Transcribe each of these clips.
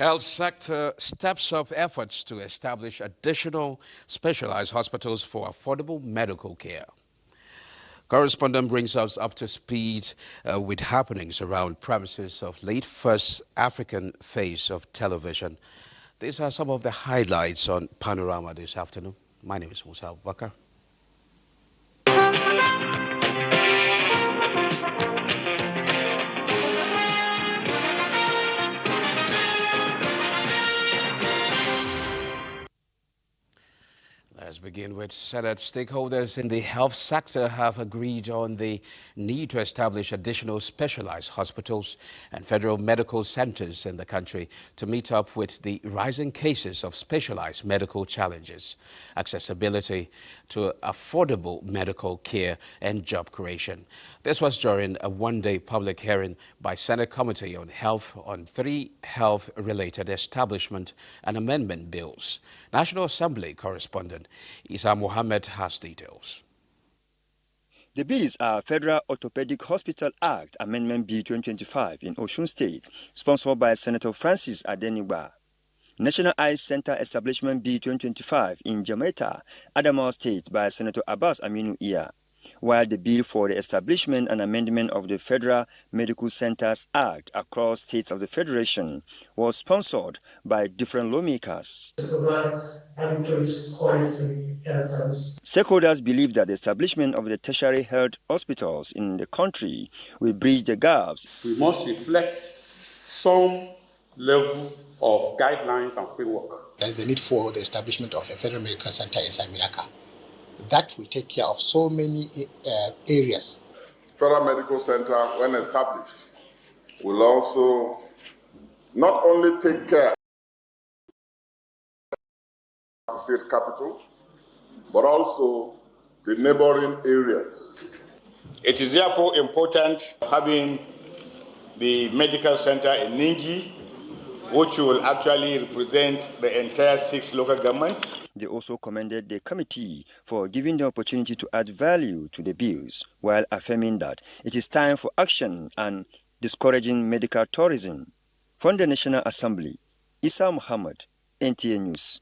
Health sector steps up efforts to establish additional specialized hospitals for affordable medical care. Correspondent brings us up to speed with happenings around premises of late first African face of television. These are some of the highlights on Panorama this afternoon. My name is Musa Abubakar. Let's begin with Senate. Stakeholders in the health sector have agreed on the need to establish additional specialized hospitals and federal medical centers in the country to meet up with the rising cases of specialized medical challenges, accessibility to affordable medical care, and job creation. This was during a one-day public hearing by Senate Committee on Health on 3 health-related establishment and amendment bills. National Assembly correspondent Isa Mohammed has details. The bills are Federal Orthopedic Hospital Act Amendment Bill 2025 in Osun State, sponsored by Senator Francis Adeniwa. National Eye Center Establishment Bill 2025 in Jamaica, Adamawa State by Senator Abbas Aminu Iya, while the bill for the establishment and amendment of the Federal Medical Centers Act across states of the Federation was sponsored by different lawmakers. Stakeholders believe that the establishment of the tertiary health hospitals in the country will bridge the gaps. We must reflect some level of guidelines and framework. There is the need for the establishment of a federal medical center in Saminaka. That will take care of so many areas. Federal Medical Center, when established, will also not only take care of the state capital, but also the neighboring areas. It is therefore important having the medical center in Ningi, which will actually represent the entire 6 local governments. They also commended the committee for giving the opportunity to add value to the bills, while affirming that it is time for action and discouraging medical tourism. From the National Assembly, Isa Muhammad, NTA News.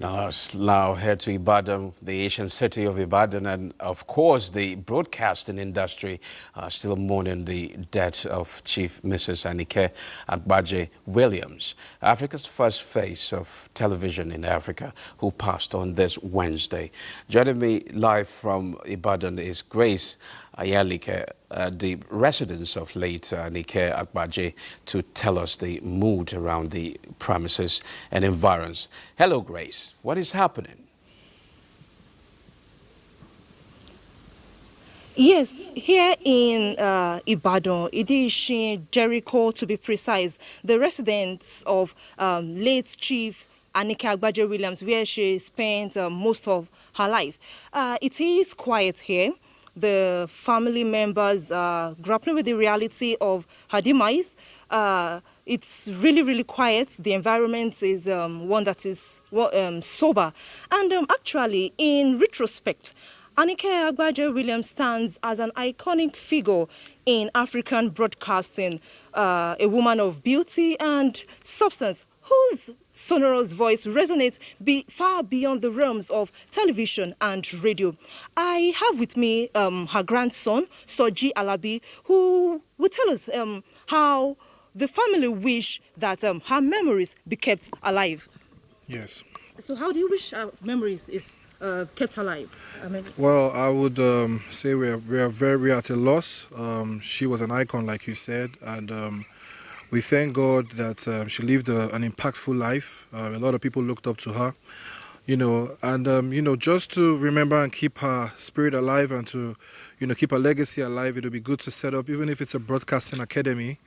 Now, let's now head to Ibadan, the ancient city of Ibadan, and of course the broadcasting industry are still mourning the death of Chief Mrs. Anike Agbaje Williams, Africa's first face of television in Africa, who passed on this Wednesday. Joining me live from Ibadan is Grace Ayalike, the residents of late Anike Agbaje, to tell us the mood around the premises and environs. Hello, Grace. What is happening? Yes, here in Ibadan, Idishin, Jericho to be precise, the residents of late Chief Anike Agbaje Williams, where she spent most of her life. It is quiet here. The family members are grappling with the reality of her demise. It's really quiet. The environment is one that is sober. And actually, in retrospect, Anike Agbaje Williams stands as an iconic figure in African broadcasting, a woman of beauty and substance, whose sonorous voice resonates far beyond the realms of television and radio. I have with me her grandson, Soji Alabi, who will tell us how the family wish that her memories be kept alive. Yes. So how do you wish her memories is kept alive? Well, I would say we are at a loss. She was an icon, like you said, and we thank God that she lived an impactful life. A lot of people looked up to her, and just to remember and keep her spirit alive and to, keep her legacy alive. It would be good to set up, even if it's a broadcasting academy,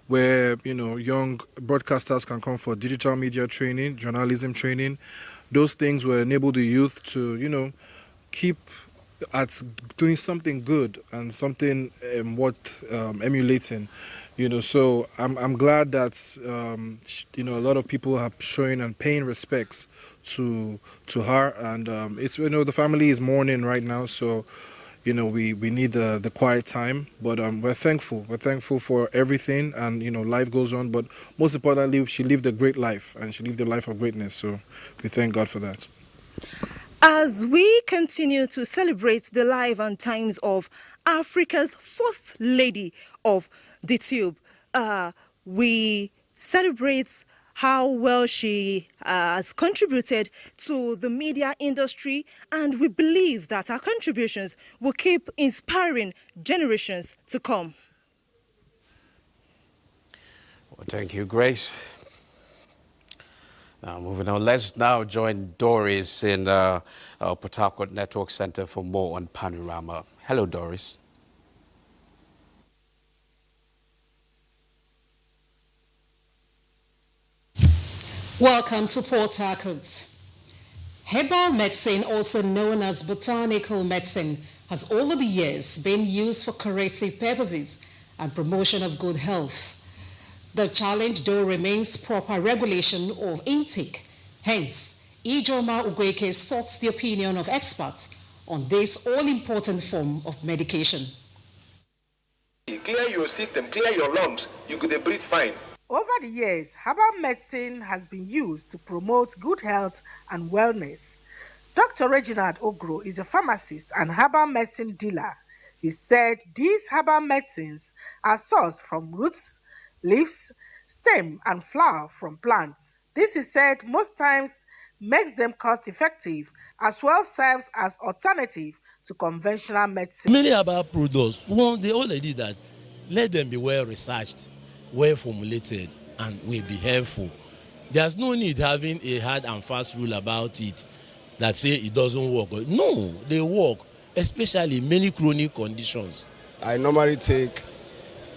where young broadcasters can come for digital media training, journalism training. Those things will enable the youth to, keep at doing something good and something worth emulating. So I'm glad that a lot of people are showing and paying respects to her, and it's the family is mourning right now. So we need the quiet time. But we're thankful. We're thankful for everything, and life goes on. But most importantly, she lived a great life, and she lived a life of greatness. So we thank God for that. As we continue to celebrate the life and times of Africa's first lady of the tube, we celebrate how well she has contributed to the media industry, and we believe that her contributions will keep inspiring generations to come. Well, thank you, Grace. Now, moving on, let's now join Doris in our Port Harcourt Network Center for more on Panorama. Hello, Doris. Welcome to Port Harcourt. Herbal medicine, also known as botanical medicine, has over the years been used for curative purposes and promotion of good health. The challenge, though, remains proper regulation of intake. Hence, Ijoma Ugweke sought the opinion of experts on this all-important form of medication. Clear your system, clear your lungs, you could breathe fine. Over the years, herbal medicine has been used to promote good health and wellness. Dr. Reginald Ogro is a pharmacist and herbal medicine dealer. He said these herbal medicines are sourced from roots, leaves, stem, and flower from plants. This, he said, most times makes them cost-effective, as well serves as alternative to conventional medicine. Many herbal products, they already that let them be well researched, well formulated, and will be helpful. There's no need having a hard and fast rule about it that say it doesn't work. No, they work, especially many chronic conditions. I normally take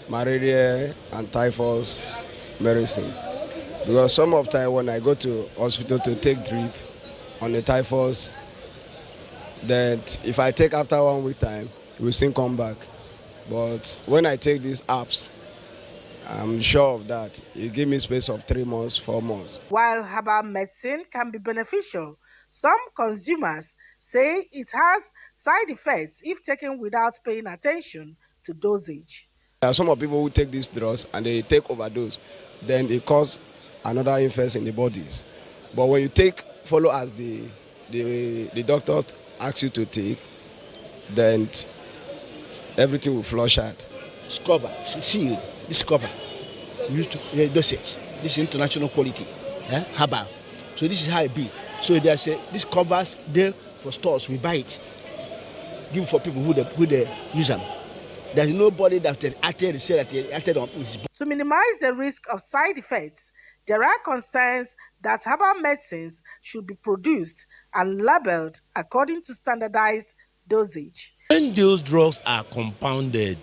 malaria and typhoid medicine because some of the time when I go to hospital to take drip on the typhoid, that if I take after 1 week time, it will soon come back. But when I take these apps, I'm sure of that. It gives me space of 3 months, 4 months. While herbal medicine can be beneficial, some consumers say it has side effects if taken without paying attention to dosage. There are some of people who take these drugs and they take overdose, then it cause another infection in the bodies. But when you follow as the doctor asks you to take, then everything will flush out. Discover, see, discover. Used to dosage. This is international quality, herbal. So this is how it be. So there's this covers there for stores. We buy it, give for people who they use them. There's nobody that acted say that they acted on his. To minimize the risk of side effects, there are concerns that herbal medicines should be produced and labeled according to standardized dosage. When those drugs are compounded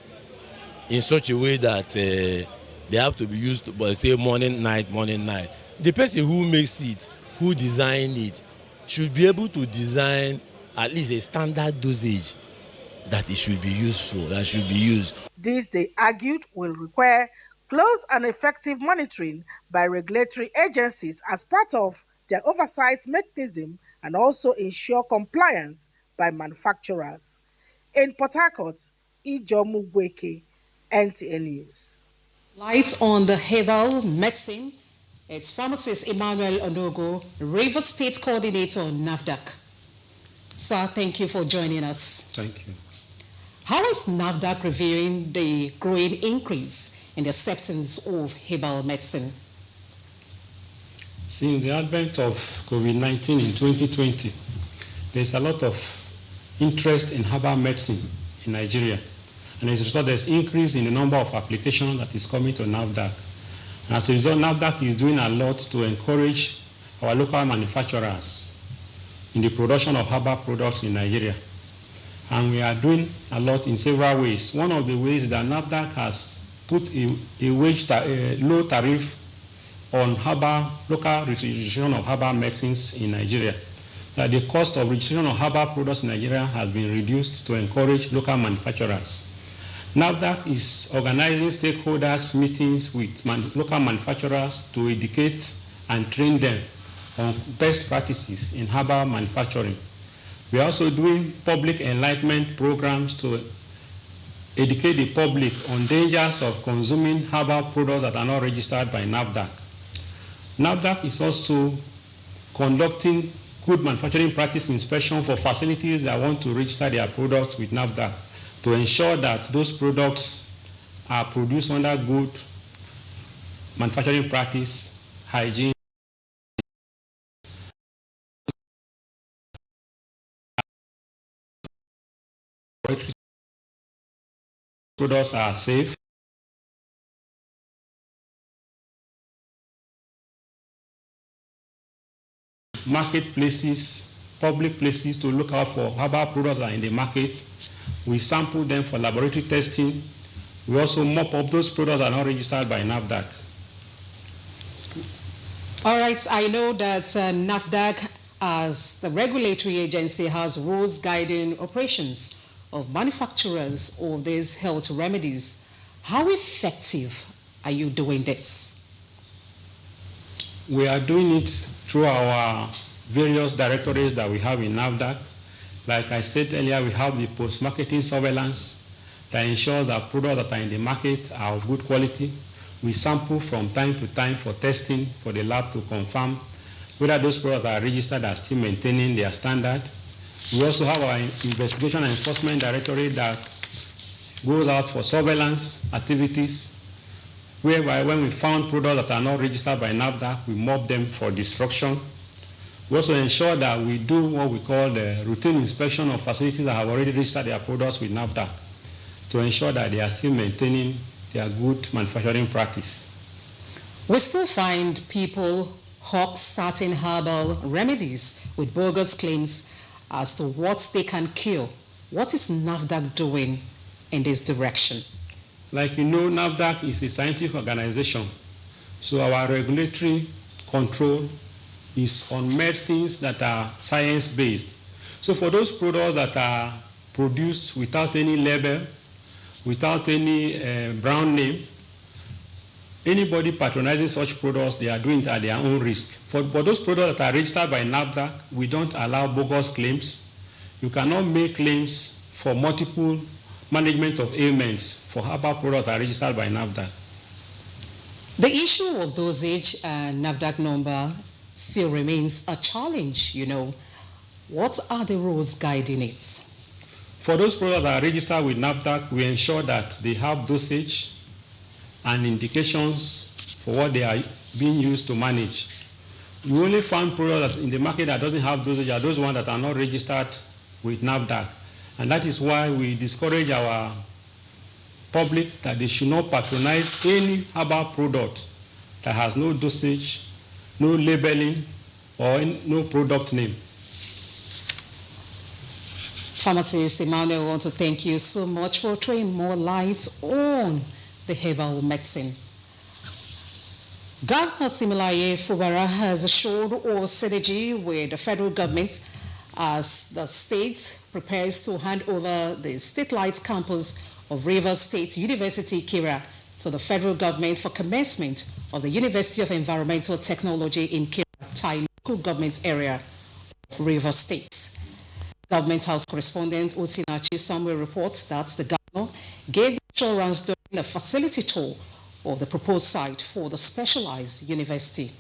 in such a way that they have to be used, but say morning, night, the person who makes it, who designed it, should be able to design at least a standard dosage that it should be used for, that should be used. This, they argued, will require close and effective monitoring by regulatory agencies as part of their oversight mechanism, and also ensure compliance by manufacturers. In Port Harcourt, Ijomu Gweke, NTA News. Light on the herbal medicine. It's pharmacist Emmanuel Onogo, Rivers State Coordinator, NAFDAC. Sir, thank you for joining us. Thank you. How is NAFDAC reviewing the growing increase in the acceptance of herbal medicine? Since the advent of COVID-19 in 2020, there's a lot of interest in herbal medicine in Nigeria. And as a result, there's increase in the number of applications that is coming to NAFDAC. And as a result, NAFDAC is doing a lot to encourage our local manufacturers in the production of herbal products in Nigeria. And we are doing a lot in several ways. One of the ways that NAFDAC has put a low tariff on local registration of herbal medicines in Nigeria. That the cost of registration of herbal products in Nigeria has been reduced to encourage local manufacturers. NAFDAC is organizing stakeholders meetings with local manufacturers to educate and train them on best practices in herbal manufacturing. We are also doing public enlightenment programs to educate the public on dangers of consuming herbal products that are not registered by NAFDAC. NAFDAC is also conducting good manufacturing practice inspection for facilities that want to register their products with NAFDAC to ensure that those products are produced under good manufacturing practice, hygiene. Products are safe. Marketplaces, public places to look out for herbal products that are in the market. We sample them for laboratory testing. We also mop up those products that are not registered by NAFDAC. All right, I know that NAFDAC, as the regulatory agency, has rules guiding operations of manufacturers of these health remedies. How effective are you doing this? We are doing it through our various directorates that we have in NAFDAC. Like I said earlier, we have the post-marketing surveillance that ensures that products that are in the market are of good quality. We sample from time to time for testing for the lab to confirm whether those products that are registered are still maintaining their standard. We also have our investigation and enforcement directorate that goes out for surveillance activities, whereby when we found products that are not registered by NAFDAC, we mop them for destruction. We also ensure that we do what we call the routine inspection of facilities that have already registered their products with NAFDAC to ensure that they are still maintaining their good manufacturing practice. We still find people hawk certain herbal remedies with bogus claims as to what they can cure. What is NAFDAC doing in this direction? Like you know, NAFDAC is a scientific organization, so our regulatory control is on medicines that are science-based. So for those products that are produced without any label, without any brand name, anybody patronizing such products, they are doing it at their own risk. For those products that are registered by NAFDAC, we don't allow bogus claims. You cannot make claims for multiple management of ailments for herbal products that are registered by NAFDAC. The issue of dosage and NAFDAC number still remains a challenge, you know. What are the rules guiding it? For those products that are registered with NAFDAC, we ensure that they have dosage and indications for what they are being used to manage. You only find products in the market that doesn't have dosage are those ones that are not registered with NAFDAC. And that is why we discourage our public that they should not patronize any herbal product that has no dosage, no labeling, or no product name. Pharmacist Emmanuel, I want to thank you so much for throwing more light on the herbal medicine. Governor Similaye Fubara has assured all synergy with the federal government as the state prepares to hand over the statelight campus of Rivers State University, Kira, to the federal government for commencement of the University of Environmental Technology in Kira, Tai local government area of Rivers State. Government House correspondent Osinachi Samuel reports that the governor gave the assurance during a facility tour of the proposed site for the specialized university.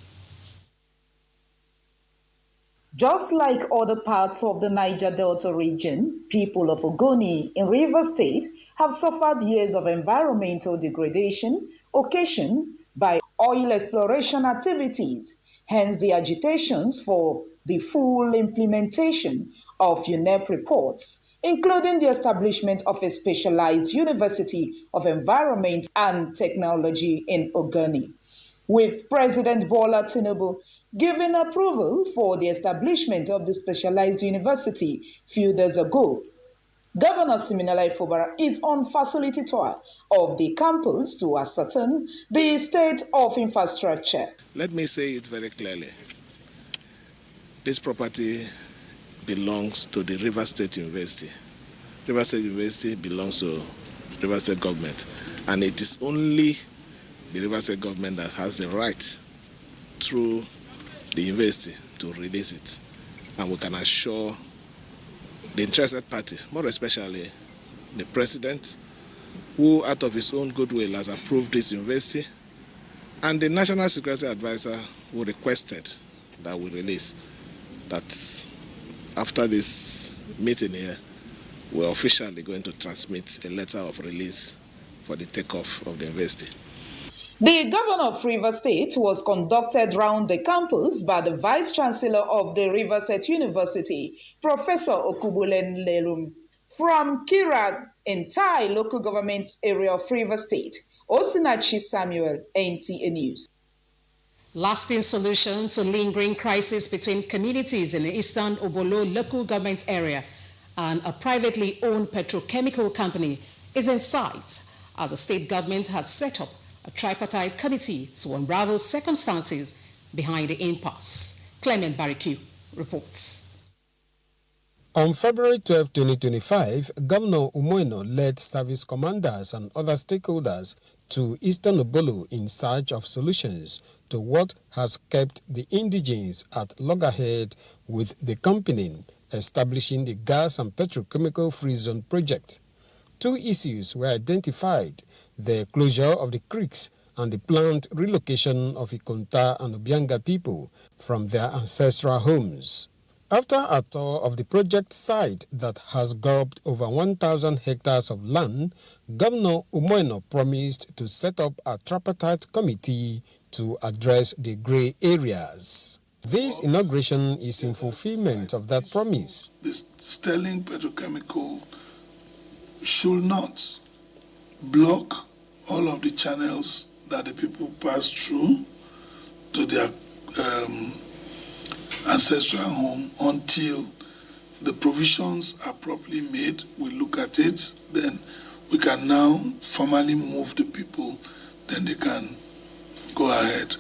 Just like other parts of the Niger Delta region, people of Ogoni in Rivers State have suffered years of environmental degradation occasioned by oil exploration activities, hence the agitations for the full implementation of UNEP reports, including the establishment of a specialized University of Environment and Technology in Ogoni. With President Bola Tinubu giving approval for the establishment of the specialized university few days ago, Governor Siminalayi Fubara is on facility tour of the campus to ascertain the state of infrastructure. Let me say it very clearly. This property belongs to the Rivers State University. Rivers State University belongs to Rivers State government, and it is only the Rivers State government that has the right through the university to release it. And we can assure the interested party, more especially the president, who out of his own goodwill has approved this university, and the National Security Advisor, who requested that we release that after this meeting here, we're officially going to transmit a letter of release for the takeoff of the university. The governor of Rivers State was conducted round the campus by the Vice Chancellor of the Rivers State University, Professor Okubulen Lerum. From Kira Entai local government area of Rivers State, Osinachi Samuel, NTA News. Lasting solution to lingering crisis between communities in the Eastern Obolo local government area and a privately owned petrochemical company is in sight as the state government has set up a tripartite committee to unravel circumstances behind the impasse. Clement Bariku reports. On February 12, 2025, Governor Umoino led service commanders and other stakeholders to Eastern Obolo in search of solutions to what has kept the indigenes at loggerhead with the company establishing the gas and petrochemical free zone project. Two issues were identified: the closure of the creeks and the planned relocation of Ikonta and Obianga people from their ancestral homes. After a tour of the project site that has gobbled over 1,000 hectares of land, Governor Umoino promised to set up a tripartite committee to address the grey areas. This inauguration is in fulfillment of that promise. The Sterling Petrochemical should not block all of the channels that the people pass through to their ancestral home until the provisions are properly made. We look at it, then we can now formally move the people, then they can go ahead.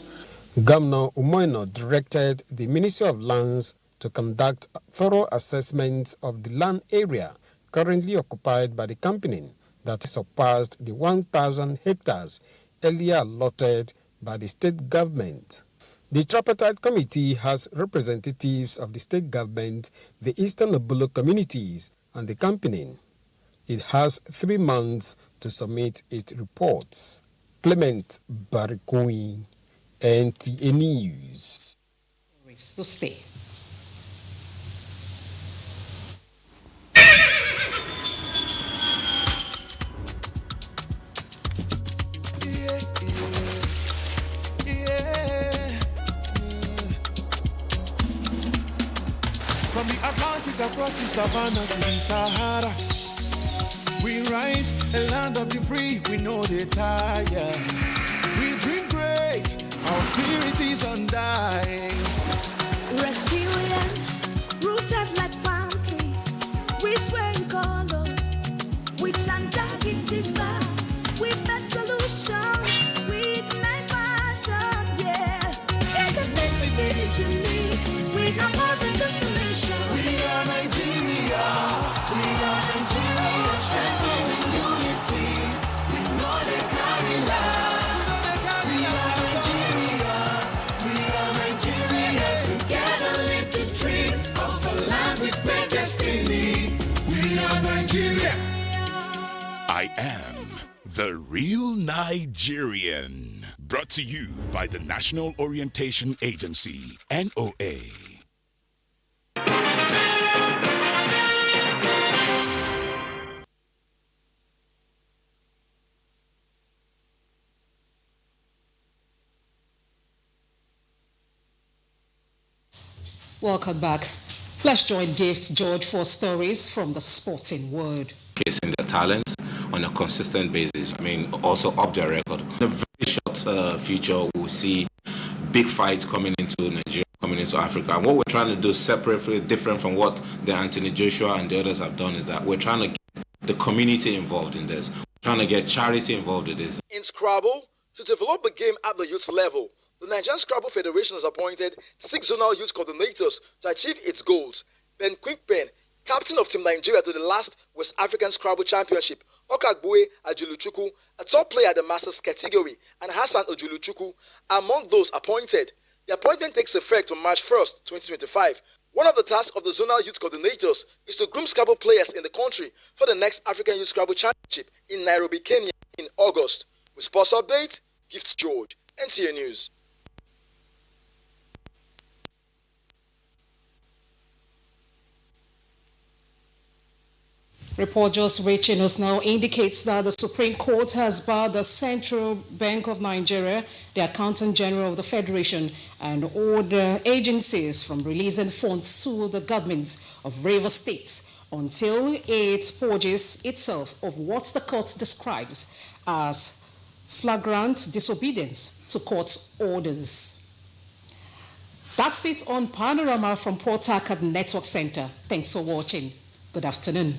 Governor Umoino directed the Ministry of Lands to conduct a thorough assessment of the land area currently occupied by the company that surpassed the 1,000 hectares earlier allotted by the state government. The tripartite committee has representatives of the state government, the Eastern Obolo communities, and the company. It has 3 months to submit its reports. Clement Barikui, NTA News. To stay. From the Atlantic across the savannah to the Sahara, we rise, a land of the free, we know they tire. We dream great, our spirit is undying. Resilient, rooted like palm tree, we sway in colors, we turn dark into light, we bet solutions, we ignite passion, yeah. Ethnicity is unique, we have more than just a nation. We are Nigeria, strengthening unity, we know they carry life. We are Nigeria, together live the dream of a land with great destiny. We are Nigeria. I am the real Nigerian. Brought to you by the National Orientation Agency, NOA. Welcome back. Let's join Gifts George for stories from the sporting world. Showcasing their talents on a consistent basis. I mean, also up their record. In a very short future, we'll see big fights coming into Nigeria, coming into Africa. And what we're trying to do separately, different from what the Anthony Joshua and the others have done, is that we're trying to get the community involved in this. We're trying to get charity involved in this. In Scrabble, to develop the game at the youth level, the Nigerian Scrabble Federation has appointed 6 zonal youth coordinators to achieve its goals. Ben Quickpen, captain of Team Nigeria to the last West African Scrabble Championship, Okagbue Ajuluchukwu, a top player at the Masters category, and Hassan Ojuluchukwu are among those appointed. The appointment takes effect on March 1st, 2025. One of the tasks of the zonal youth coordinators is to groom Scrabble players in the country for the next African Youth Scrabble Championship in Nairobi, Kenya in August. With sports update, Gift George, NTA News. Report just reaching us now indicates that the Supreme Court has barred the Central Bank of Nigeria, the Accountant General of the Federation, and other agencies from releasing funds to the governments of Rivers State until it purges itself of what the court describes as flagrant disobedience to court orders. That's it on Panorama from Port Harcourt Network Center. Thanks for watching. Good afternoon.